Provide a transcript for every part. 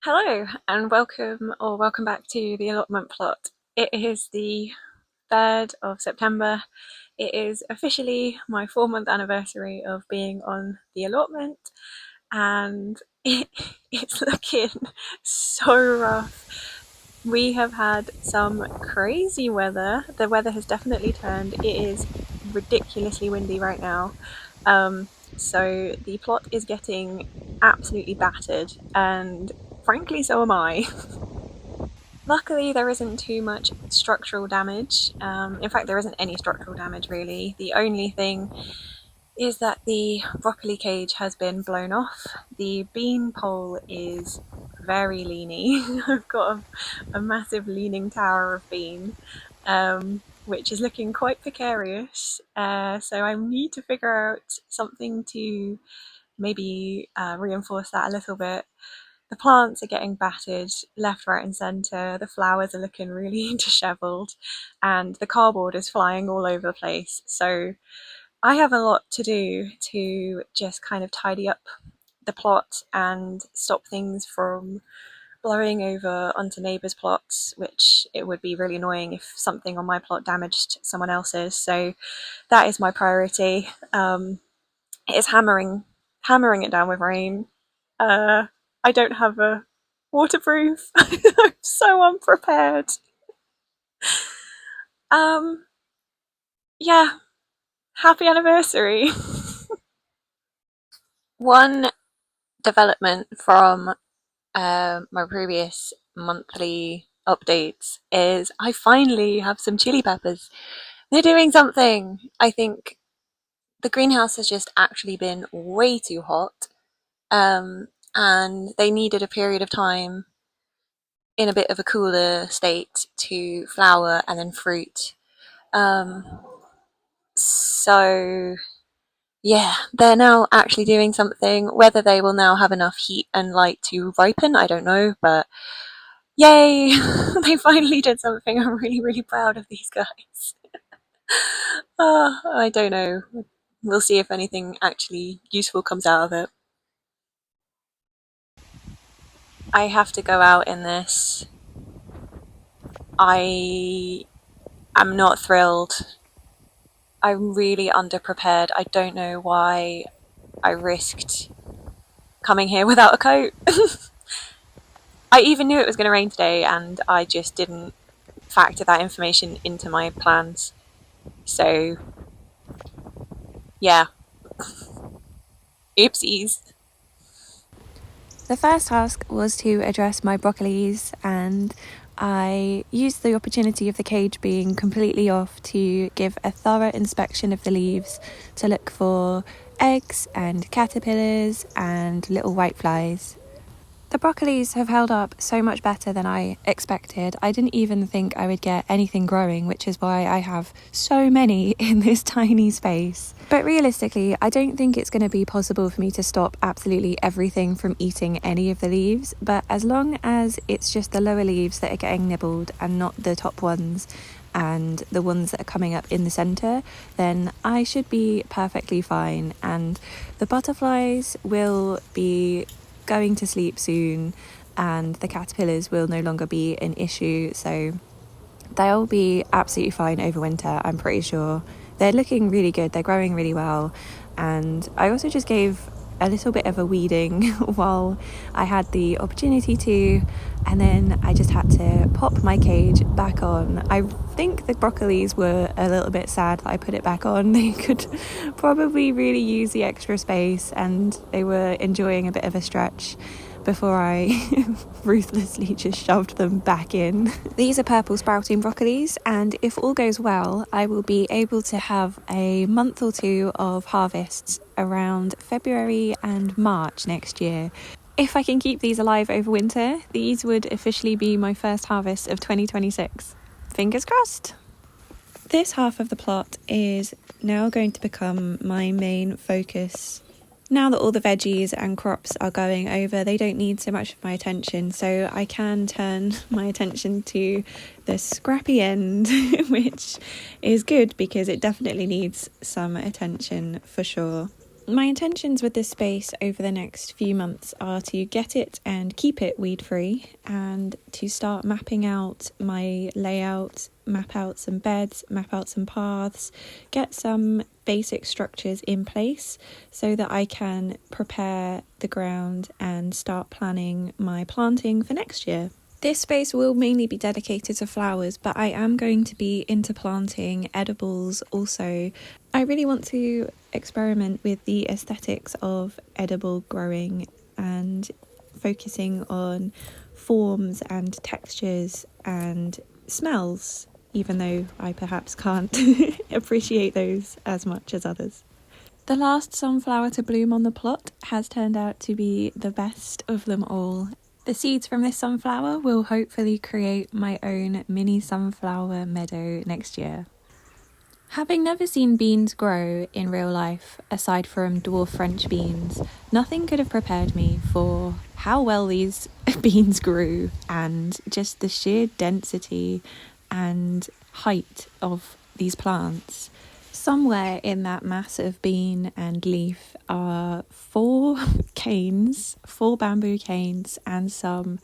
Hello and welcome back to the allotment plot. It is the 3rd of September. It is officially my 4-month anniversary of being on the allotment, and it's looking so rough. We have had some crazy weather. The weather has definitely turned. It is ridiculously windy right now. So the plot is getting absolutely battered, and frankly, so am I. Luckily, there isn't too much structural damage. In fact, there isn't any structural damage really. The only thing is that the broccoli cage has been blown off. The bean pole is very leany. I've got a massive leaning tower of bean, which is looking quite precarious. So I need to figure out something to maybe reinforce that a little bit. The plants are getting battered left, right, and centre. The flowers are looking really dishevelled, and the cardboard is flying all over the place. So I have a lot to do to just kind of tidy up the plot and stop things from blowing over onto neighbours' plots, which it would be really annoying if something on my plot damaged someone else's. So that is my priority. It is hammering it down with rain. Uh, I don't have a waterproof. I'm so unprepared. Um, yeah, happy anniversary. One development from my previous monthly updates is I finally have some chili peppers. They're doing something. I think the greenhouse has just actually been way too hot, and they needed a period of time in a bit of a cooler state to flower and then fruit. Um, so yeah, they're now actually doing something. Whether they will now have enough heat and light to ripen, I don't know, but yay! They finally did something. I'm really, really proud of these guys. I don't know. We'll see if anything actually useful comes out of it. I have to go out in this. I am not thrilled. I'm really underprepared. I don't know why I risked coming here without a coat. I even knew it was going to rain today, and I just didn't factor that information into my plans. So, yeah, oopsies. The first task was to address my broccolis, and I used the opportunity of the cage being completely off to give a thorough inspection of the leaves to look for eggs and caterpillars and little whiteflies. The broccolis have held up so much better than I expected. I didn't even think I would get anything growing, which is why I have so many in this tiny space. But realistically, I don't think it's going to be possible for me to stop absolutely everything from eating any of the leaves, but as long as it's just the lower leaves that are getting nibbled and not the top ones and the ones that are coming up in the centre, then I should be perfectly fine. And the butterflies will be going to sleep soon, and the caterpillars will no longer be an issue, so they'll be absolutely fine over winter, I'm pretty sure. They're looking really good, they're growing really well, and I also just gave a little bit of a weeding while I had the opportunity to, and then I just had to pop my cage back on. I think the broccolis were a little bit sad that I put it back on. They could probably really use the extra space, and they were enjoying a bit of a stretch before I ruthlessly just shoved them back in. These are purple sprouting broccolis, and if all goes well, I will be able to have a month or two of harvests around February and March next year. If I can keep these alive over winter, these would officially be my first harvest of 2026. Fingers crossed! This half of the plot is now going to become my main focus. Now that all the veggies and crops are going over, they don't need so much of my attention, so I can turn my attention to the scrappy end, which is good because it definitely needs some attention for sure. My intentions with this space over the next few months are to get it and keep it weed free, and to start mapping out my layout, map out some beds, map out some paths, get some basic structures in place so that I can prepare the ground and start planning my planting for next year. This space will mainly be dedicated to flowers, but I am going to be interplanting edibles also. I really want to experiment with the aesthetics of edible growing and focusing on forms and textures and smells, even though I perhaps can't appreciate those as much as others. The last sunflower to bloom on the plot has turned out to be the best of them all. The seeds from this sunflower will hopefully create my own mini sunflower meadow next year. Having never seen beans grow in real life, aside from dwarf French beans, nothing could have prepared me for how well these beans grew and just the sheer density and height of these plants. Somewhere in that mass of bean and leaf are 4 canes, 4 bamboo canes, and some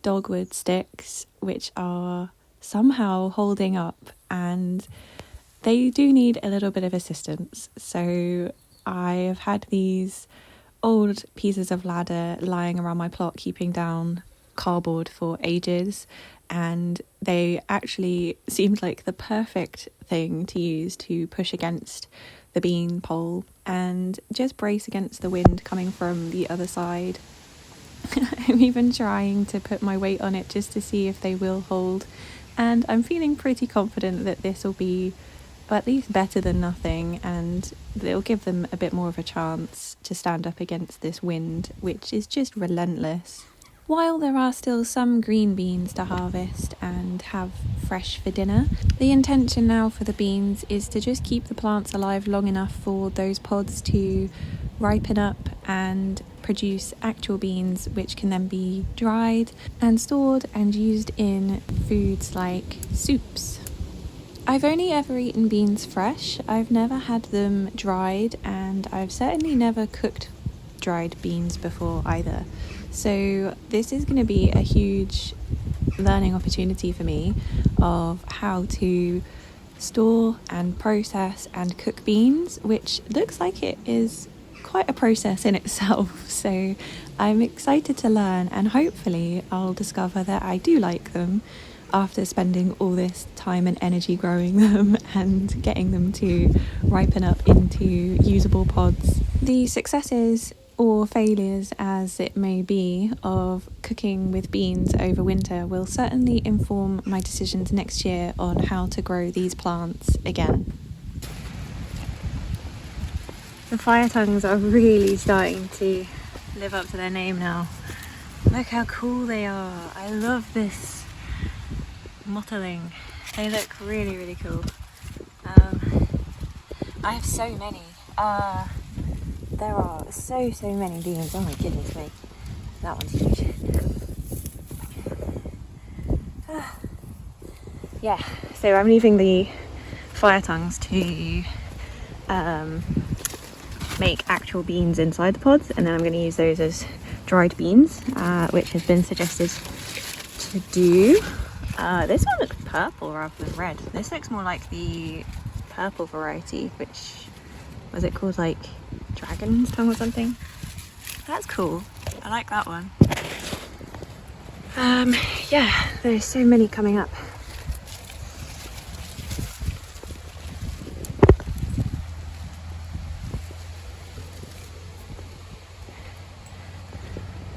dogwood sticks, which are somehow holding up, and they do need a little bit of assistance. So I have had these old pieces of ladder lying around my plot, keeping down cardboard for ages, and they actually seemed like the perfect thing to use to push against the bean pole and just brace against the wind coming from the other side. I'm even trying to put my weight on it just to see if they will hold, and I'm feeling pretty confident that this will be at least better than nothing, and it'll give them a bit more of a chance to stand up against this wind, which is just relentless. While there are still some green beans to harvest and have fresh for dinner, the intention now for the beans is to just keep the plants alive long enough for those pods to ripen up and produce actual beans, which can then be dried and stored and used in foods like soups. I've only ever eaten beans fresh. I've never had them dried, and I've certainly never cooked dried beans before either. So this is going to be a huge learning opportunity for me of how to store and process and cook beans, which looks like it is quite a process in itself. So I'm excited to learn, and hopefully I'll discover that I do like them after spending all this time and energy growing them and getting them to ripen up into usable pods. The successes or failures, as it may be, of cooking with beans over winter will certainly inform my decisions next year on how to grow these plants again. The fire tongues are really starting to live up to their name now. Look how cool they are. I love this mottling. They look really, really cool. I have so many. There are so many beans. Oh my goodness me. That one's huge. Yeah, so I'm leaving the fire tongues to make actual beans inside the pods, and then I'm going to use those as dried beans, which has been suggested to do. This one looks purple rather than red. This looks more like the purple variety, which was it called, like dragon's tongue or something? That's cool. I like that one. Yeah, there's so many coming up.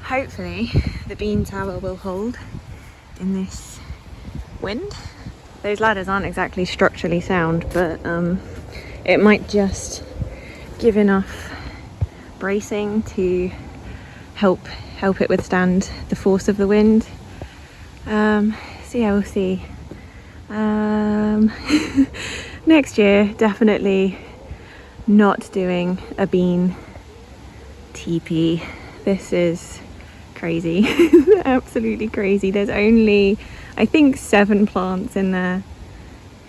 Hopefully the bean tower will hold in this wind. Those ladders aren't exactly structurally sound, but it might just give enough bracing to help it withstand the force of the wind. So yeah, we'll see. Next year, definitely not doing a bean teepee. This is crazy. Absolutely crazy. There's only, I think, 7 plants in there.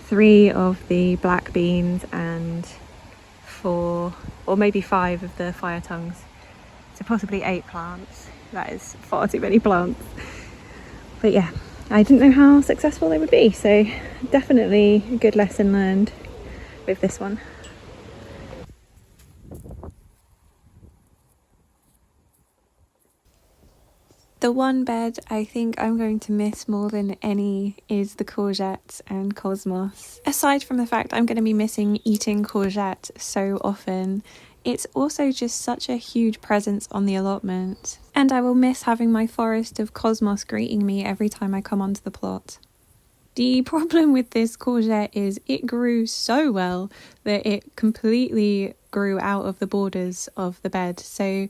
3 of the black beans and 4 or maybe 5 of the fire tongues. So possibly 8 plants. That is far too many plants. But yeah, I didn't know how successful they would be, so definitely a good lesson learned with this one. The one bed I think I'm going to miss more than any is the courgettes and cosmos. Aside from the fact I'm going to be missing eating courgette so often, it's also just such a huge presence on the allotment. And I will miss having my forest of cosmos greeting me every time I come onto the plot. The problem with this courgette is it grew so well that it completely grew out of the borders of the bed. So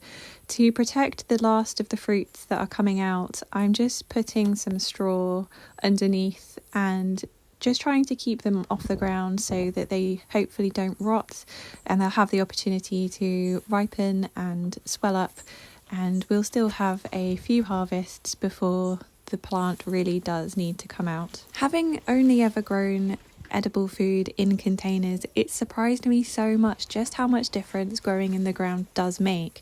to protect the last of the fruits that are coming out, I'm just putting some straw underneath and just trying to keep them off the ground so that they hopefully don't rot and they'll have the opportunity to ripen and swell up, and we'll still have a few harvests before the plant really does need to come out. Having only ever grown edible food in containers, it surprised me so much just how much difference growing in the ground does make.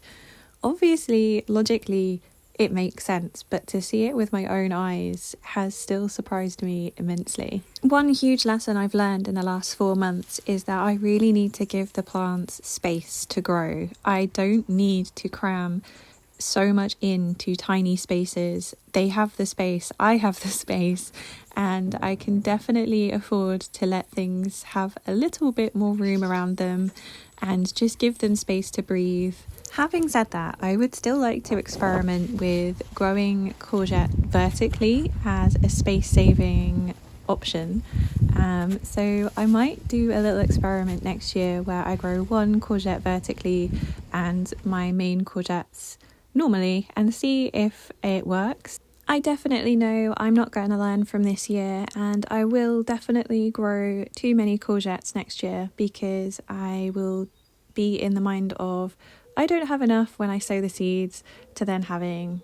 Obviously, logically, it makes sense, but to see it with my own eyes has still surprised me immensely. One huge lesson I've learned in the last 4 months is that I really need to give the plants space to grow. I don't need to cram so much into tiny spaces. They have the space, I have the space, and I can definitely afford to let things have a little bit more room around them and just give them space to breathe. Having said that, I would still like to experiment with growing courgette vertically as a space-saving option. So I might do a little experiment next year where I grow one courgette vertically and my main courgettes normally and see if it works. I definitely know I'm not going to learn from this year, and I will definitely grow too many courgettes next year because I will be in the mind of I don't have enough when I sow the seeds to then having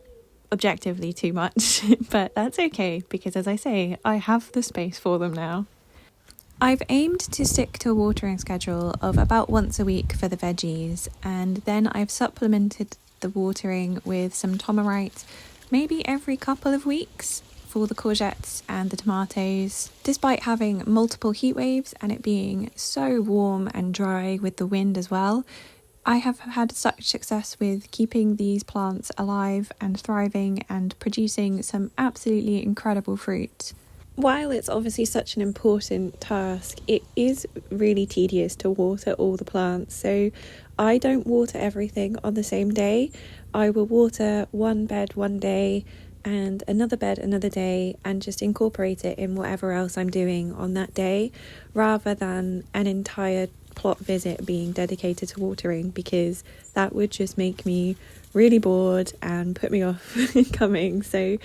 objectively too much. But that's okay because, as I say, I have the space for them now. I've aimed to stick to a watering schedule of about once a week for the veggies, and then I've supplemented the watering with some Tomarite maybe every couple of weeks for the courgettes and the tomatoes. Despite having multiple heat waves and it being so warm and dry with the wind as well, I have had such success with keeping these plants alive and thriving and producing some absolutely incredible fruit. While it's obviously such an important task, it is really tedious to water all the plants. So I don't water everything on the same day. I will water one bed one day and another bed another day and just incorporate it in whatever else I'm doing on that day, rather than an entire plot visit being dedicated to watering, because that would just make me really bored and put me off coming. So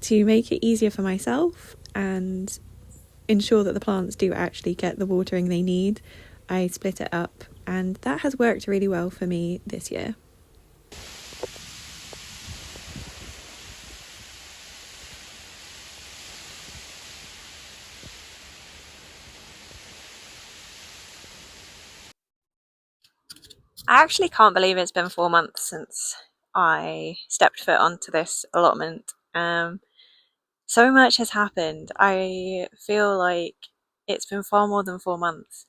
to make it easier for myself and ensure that the plants do actually get the watering they need, I split it up, and that has worked really well for me this year. I actually can't believe it's been 4 months since I stepped foot onto this allotment. So much has happened. I feel like it's been far more than 4 months.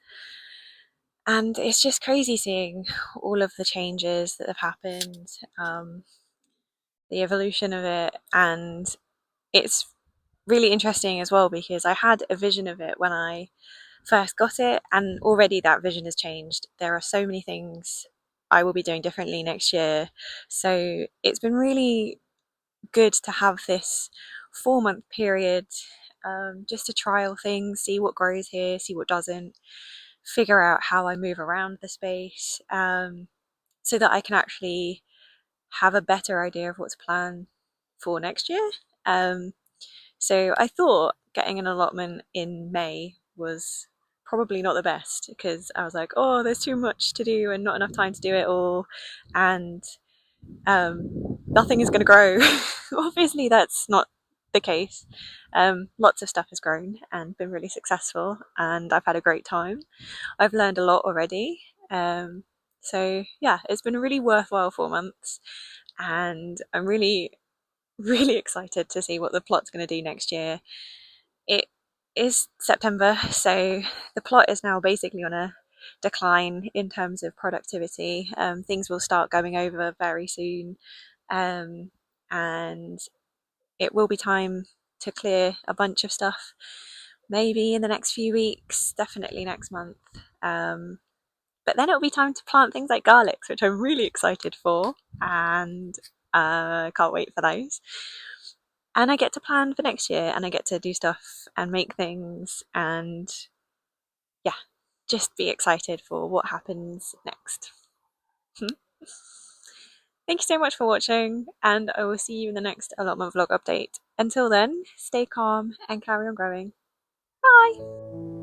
And it's just crazy seeing all of the changes that have happened, the evolution of it. And it's really interesting as well because I had a vision of it when I first got it, and already that vision has changed. There are so many things I will be doing differently next year. So it's been really good to have this 4 month period, just to trial things, see what grows here, see what doesn't, figure out how I move around the space, so that I can actually have a better idea of what to plan for next year. Um, so I thought getting an allotment in May was probably not the best because I was like, oh, there's too much to do and not enough time to do it all, and nothing is going to grow. Obviously, that's not the case. Lots of stuff has grown and been really successful, and I've had a great time. I've learned a lot already. Um, so yeah, it's been a really worthwhile 4 months, and I'm really, really excited to see what the plot's going to do next year. It is September, so the plot is now basically on a decline in terms of productivity. Things will start going over very soon, um, and it will be time to clear a bunch of stuff. Maybe in the next few weeks, definitely next month. But then it'll be time to plant things like garlics, which I'm really excited for, and can't wait for those. And I get to plan for next year, and I get to do stuff and make things, and yeah, just be excited for what happens next. Thank you so much for watching, and I will see you in the next allotment vlog update. Until then, stay calm and carry on growing. Bye!